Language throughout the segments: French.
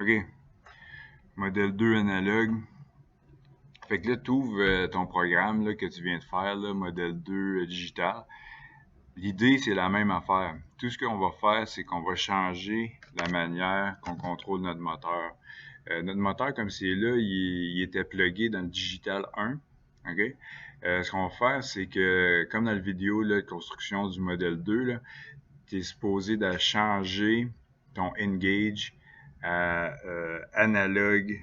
OK. Modèle 2 analogue. Fait que là, tu ouvres ton programme là, que tu viens de faire, là, modèle 2 digital. L'idée, c'est la même affaire. Tout ce qu'on va faire, c'est qu'on va changer la manière qu'on contrôle notre moteur. Notre moteur, comme c'est là, il était plugué dans le digital 1. OK? Ce qu'on va faire, c'est que, comme dans la vidéo là, de construction du modèle 2, tu es supposé de changer ton engage à analogue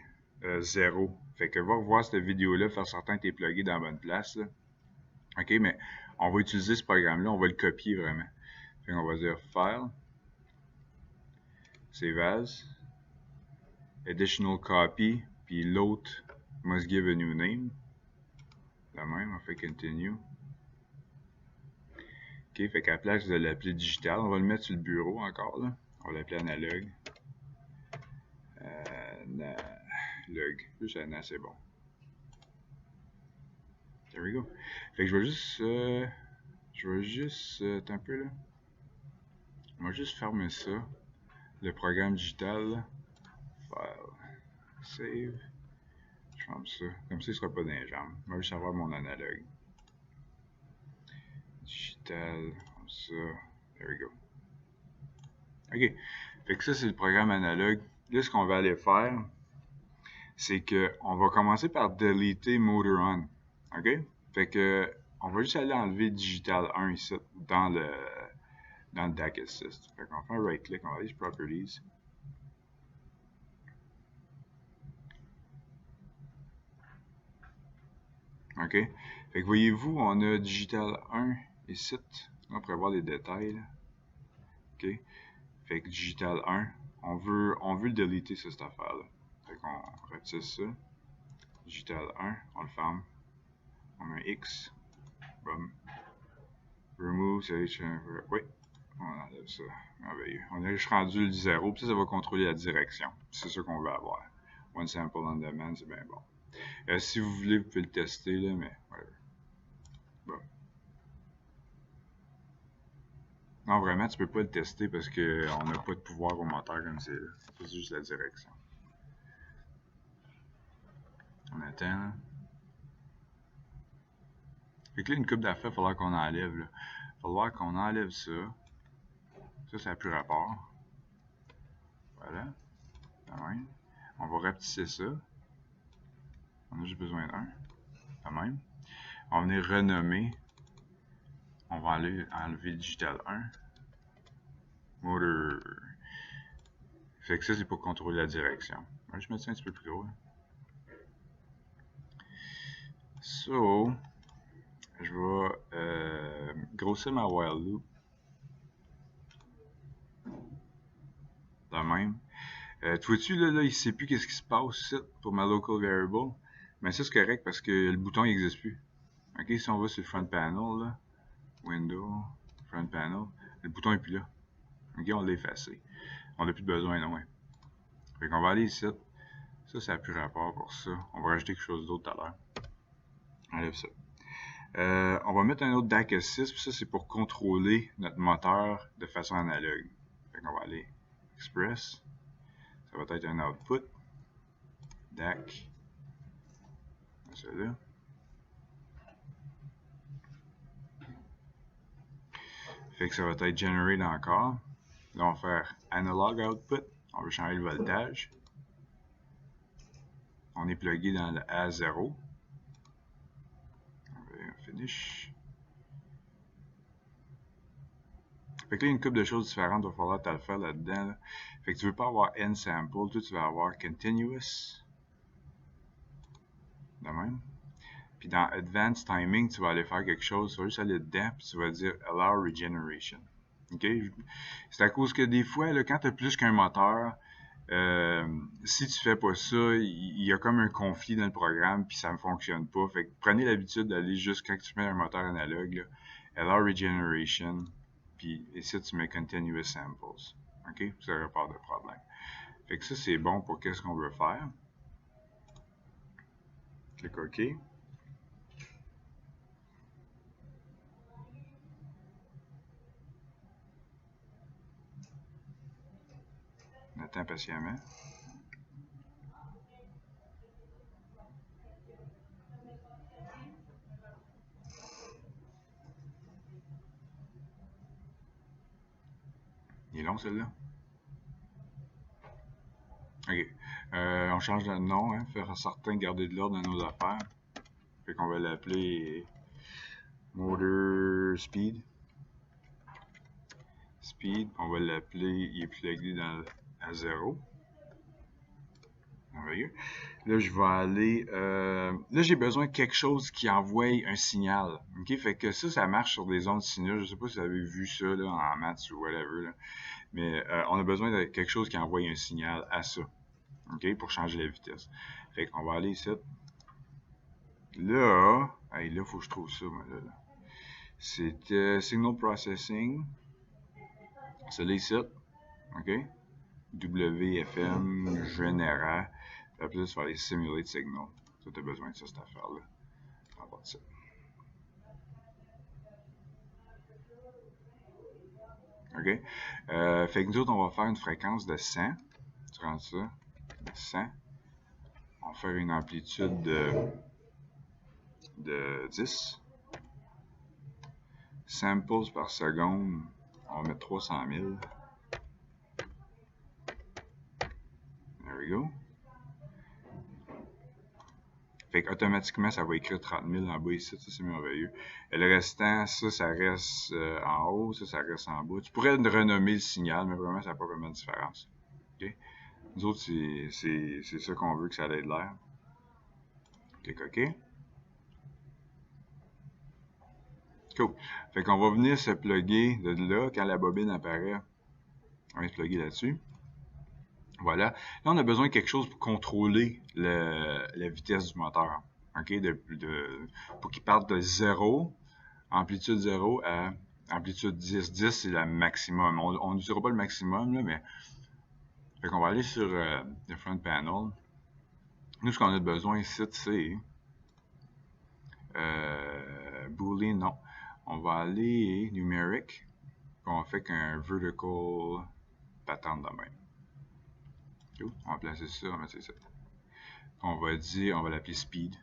0. Fait que va revoir cette vidéo-là, faire certain que tu es plugué dans la bonne place. Là. OK, mais on va utiliser ce programme-là, on va le copier vraiment. Fait qu'on va dire File, Save As, Additional Copy, puis l'autre must give a new name. La même, on fait Continue. OK, fait qu'à la place de l'appeler digital, on va le mettre sur le bureau encore. Là. On va l'appeler analogue. Analogue. Juste un c'est bon. There we go. Fait que je vais juste. Attends un peu là. On va juste fermer ça. Le programme digital. Là. File. Save. Je ferme ça. Comme ça, il ne sera pas dans les jambes. Je vais juste avoir mon analogue. Digital. Comme ça. There we go. OK. Fait que ça, c'est le programme analogue. Là, ce qu'on va aller faire, c'est qu'on va commencer par deleter motor on. OK? Fait que on va juste aller enlever digital 1 ici dans le DAC Assist. Fait qu'on fait un right click, on va aller sur Properties. OK? Fait que voyez-vous, on a digital 1 ici. On pourrait voir les détails. Là. OK? Fait que digital 1, on veut le deleter cette affaire-là. Fait qu'on retire ça. Digital 1, on le ferme. On met un X. Boom. Remove, oui. On enlève ça. Merveilleux. On est juste rendu le 0, puis ça va contrôler la direction. C'est ça qu'on veut avoir. One sample on demand, c'est bien bon. Si vous voulez, vous pouvez le tester, là, mais whatever. Bon. Non, vraiment, tu peux pas le tester parce qu'on n'a pas de pouvoir au moteur comme c'est là. C'est juste la direction. On attend, là. Fait que là, une coupe d'affaires, il va falloir qu'on enlève, là. Il va falloir qu'on enlève ça. Ça n'a plus rapport. Voilà. Même. On va rapetisser ça. On a juste besoin d'un. De même. On va venir renommer. On va enlever digital 1. Motor. Fait que ça, c'est pour contrôler la direction. Je vais juste mettre ça un petit peu plus gros. Là. So, je vais grossir ma while loop. De même. Tu vois-tu, là, il ne sait plus qu'est-ce qui se passe ici pour ma local variable. Mais ça, c'est correct parce que le bouton n'existe plus. OK, si on va sur le front panel, là, Window, Front panel, le bouton n'est plus là. OK, on l'a effacé. On n'a plus besoin, non. Ouais. Fait qu'on va aller ici. Ça n'a plus rapport pour ça. On va rajouter quelque chose d'autre tout à l'heure. Enlève ça. On va mettre un autre DAC 6, puis ça, c'est pour contrôler notre moteur de façon analogue. Fait qu'on va aller Express. Ça va être un output. DAC. Celui-là. Fait que ça va être generate encore. Là, on va faire Analog Output. On va changer le voltage. On est plugué dans le A0. On va finish. Fait que là, il y a une couple de choses différentes, il va falloir te le faire là-dedans. Là. Fait que tu veux pas avoir N sample, toi tu vas avoir Continuous. De même. Puis dans Advanced Timing, tu vas aller faire quelque chose, tu vas juste aller dedans, puis tu vas dire Allow Regeneration. OK? C'est à cause que des fois, là, quand tu as plus qu'un moteur, si tu fais pas ça, il y a comme un conflit dans le programme, puis ça ne fonctionne pas. Fait que prenez l'habitude d'aller juste quand tu mets un moteur analogue, là, Allow Regeneration. Puis ici, tu mets Continuous Samples. OK? Ça n'aura pas de problème. Fait que ça, c'est bon pour qu'est-ce qu'on veut faire. Clique OK. On attend patiemment. est long, celle-là. OK. On change de nom, hein, faire en certain de garder de l'ordre dans nos affaires. Fait qu'on va l'appeler Motor Speed. Speed, on va l'appeler, il est plugué à 0. Merveilleux. Là, je vais aller. Là, j'ai besoin de quelque chose qui envoie un signal. OK? Fait que ça marche sur des ondes signaux. Je sais pas si vous avez vu ça là, en maths ou whatever. Là. Mais on a besoin de quelque chose qui envoie un signal à ça. OK? Pour changer la vitesse. Fait qu'on va aller ici. Là, il faut que je trouve ça. Moi, là. C'est Signal Processing. C'est là ici. OK? WFM Genera. Après ça, tu vas aller Simulate Signal. Ça, tu as besoin de ça, cette affaire-là. On va voir ça. OK? Fait que nous autres, on va faire une fréquence de 100. Tu rentres ça? De 100. On va faire une amplitude de 10. Samples par seconde, on va mettre 300 000. There we go. Fait qu'automatiquement, ça va écrire 30 000 en bas ici, ça c'est merveilleux. Et le restant, ça reste en haut, ça reste en bas. Tu pourrais renommer le signal, mais vraiment, ça n'a pas vraiment de différence. Okay? Nous autres, c'est ça qu'on veut que ça ait de l'air. Clique OK. Cool. Fait qu'on va venir se plugger de là, quand la bobine apparaît, on va se plugger là-dessus. Voilà. Là, on a besoin de quelque chose pour contrôler la vitesse du moteur. OK? Pour qu'il parte de 0, amplitude 0 à amplitude 10. 10, c'est le maximum. On ne dira pas le maximum, là, mais. Fait qu'on va aller sur le front panel. Nous, ce qu'on a besoin ici, c'est. Boolean, non. On va aller numérique. On fait qu'un vertical pattern de même. On va placer ça, on va mettre ça. On va dire, on va l'appeler speed.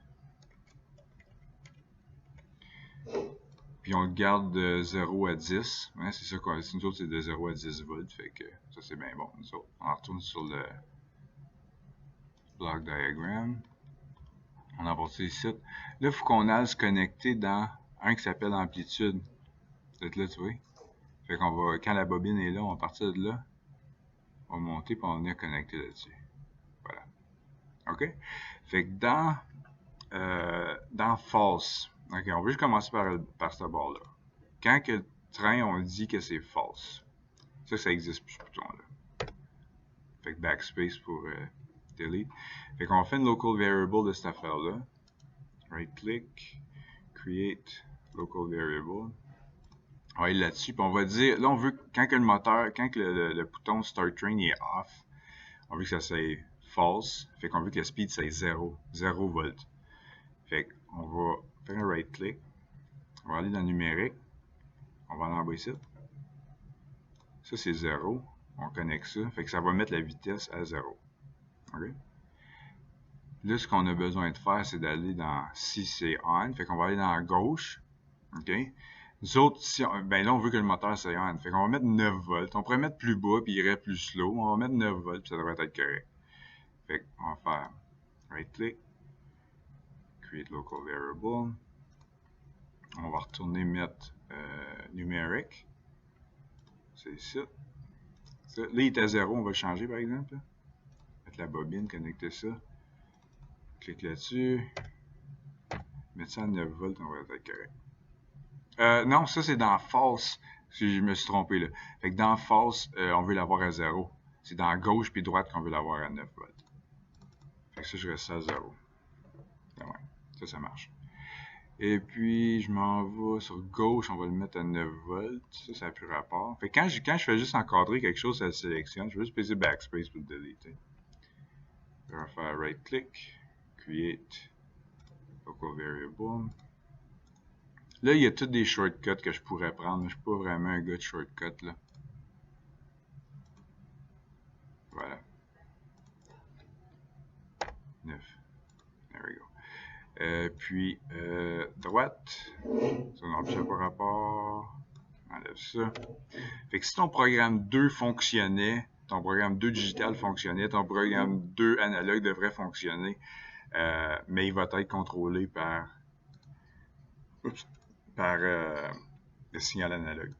Puis on le garde de 0 à 10. Ouais, c'est ça qu'on dit. Nous autres, c'est de 0 à 10 volts. Fait que ça, c'est bien bon. Nous autres, on retourne sur le block diagram. On a passé ici. Là, il faut qu'on aille se connecter dans un qui s'appelle amplitude. Peut-être là, tu vois. Fait qu'on va, quand la bobine est là, on va partir de là. On va monter puis on va venir connecter là-dessus. Voilà. OK? Fait que dans false, OK, on veut juste commencer par ce bord-là. Quand que le train, on dit que c'est false, ça existe plus ce bouton-là. Fait que backspace pour delete. Fait qu'on fait une local variable de cette affaire-là. Right-click, create local variable. On va aller là-dessus, puis on va dire, là on veut, quand que le moteur, quand que le bouton Start Train est off, on veut que ça soit false, fait qu'on veut que le speed soit 0 volt. Fait qu'on va faire un right-click, on va aller dans le numérique, on va aller en bas ici. Ça c'est 0, on connecte ça, fait que ça va mettre la vitesse à 0. Okay? Là, ce qu'on a besoin de faire, c'est d'aller dans si c'est on, fait qu'on va aller dans la gauche, ok? Nous autres, ben là, on veut que le moteur soit on. Fait qu'on va mettre 9 volts. On pourrait mettre plus bas, puis il irait plus slow. On va mettre 9 volts, puis ça devrait être correct. Fait qu'on va faire right-click, create local variable. On va retourner mettre numérique. C'est ici. Ça. Là, il est à 0. On va le changer, par exemple. Là. Mettre la bobine, connecter ça. Clique là-dessus. Mettre ça à 9 volts, on va être correct. Non, ça c'est dans false, si je me suis trompé là. Fait que dans false, on veut l'avoir à 0. C'est dans gauche puis droite qu'on veut l'avoir à 9 volts. Fait que ça, je reste ça à 0. Ouais, ça marche. Et puis, je m'en vais sur gauche, on va le mettre à 9 volts. Ça n'a plus rapport. Fait que quand je fais juste encadrer quelque chose, ça le sélectionne. Je vais juste peser backspace pour le deleter. Je vais faire right-click, create local variable. Là, il y a tous des shortcuts que je pourrais prendre. Je ne suis pas vraiment un gars de shortcuts, là. Voilà. 9. There we go. Puis, droite. Ça n'a pas rapport. Enlève Enlève ça. Fait que si ton programme 2 fonctionnait, ton programme 2 digital fonctionnait, ton programme 2 analogue devrait fonctionner, mais il va être contrôlé par, le signal analogue.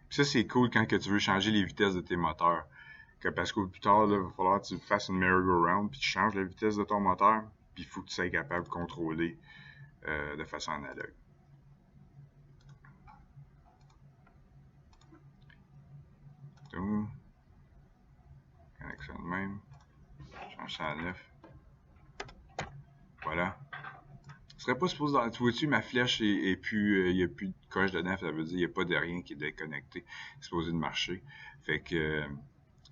Puis ça, c'est cool quand que tu veux changer les vitesses de tes moteurs. Parce qu'au plus tard, il va falloir que tu fasses une merry-go-round, puis tu changes la vitesse de ton moteur, puis il faut que tu sois capable de contrôler de façon analogue. Tout. Connexion de même. Change ça à 9. Voilà. Ce serait pas supposé dans... Tu vois-tu, ma flèche est plus... il n'y a plus de coche dedans, ça veut dire qu'il n'y a pas de rien qui est déconnecté. C'est supposé de marcher. Fait que...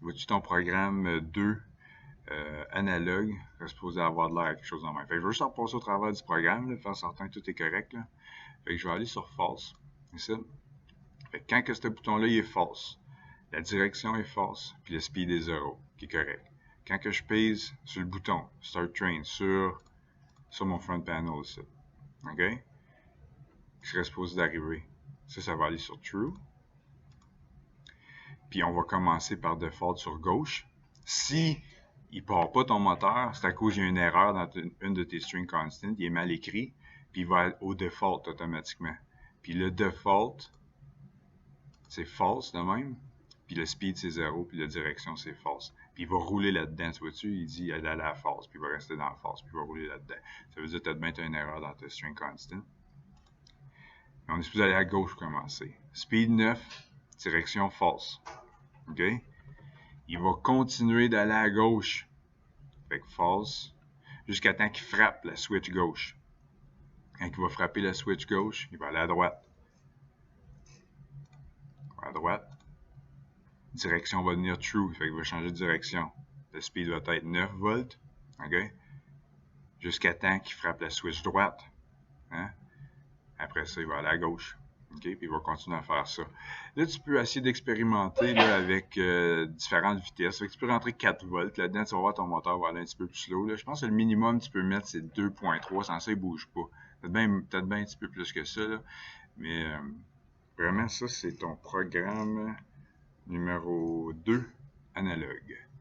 vois-tu ton programme 2 analogue, c'est supposé avoir de l'air à quelque chose en même. Fait que je veux juste en passer au travers du programme, là, faire certain que tout est correct. Là. Fait que je vais aller sur false. C'est ça. Fait que quand que ce bouton-là il est false, la direction est false, puis le speed est 0, qui est correct. Quand que je pèse sur le bouton Start Train sur mon front panel ici, OK? Qui serait supposé d'arriver. Ça va aller sur True. Puis on va commencer par default sur gauche. Si il part pas ton moteur, c'est à cause qu'il y a une erreur dans une de tes string constants, il est mal écrit, puis il va au default automatiquement. Puis le default, c'est false de même, puis le speed c'est 0, puis la direction c'est false. Puis il va rouler là-dedans, tu vois-tu, il dit il allait à la false, puis il va rester dans la false, puis il va rouler là-dedans. Ça veut dire que tu as une erreur dans ta string constant. Mais on est supposé aller à gauche pour commencer. Speed 9, direction false. OK? Il va continuer d'aller à gauche. Fait que false. Jusqu'à temps qu'il frappe la switch gauche. Quand il va frapper la switch gauche, il va aller à droite. À droite. Direction va devenir true. Fait qu'il va changer de direction. Le speed va être 9 volts. OK? Jusqu'à temps qu'il frappe la switch droite. Hein? Après ça, il va aller à gauche. OK? Puis il va continuer à faire ça. Là, tu peux essayer d'expérimenter là, avec différentes vitesses. Fait que tu peux rentrer 4 volts. Là-dedans, tu vas voir ton moteur va aller un petit peu plus slow. Là. Je pense que le minimum que tu peux mettre, c'est 2.3. Sans ça, il ne bouge pas. Peut-être bien un petit peu plus que ça. Là. Mais vraiment, ça, c'est ton programme numéro 2 analogue.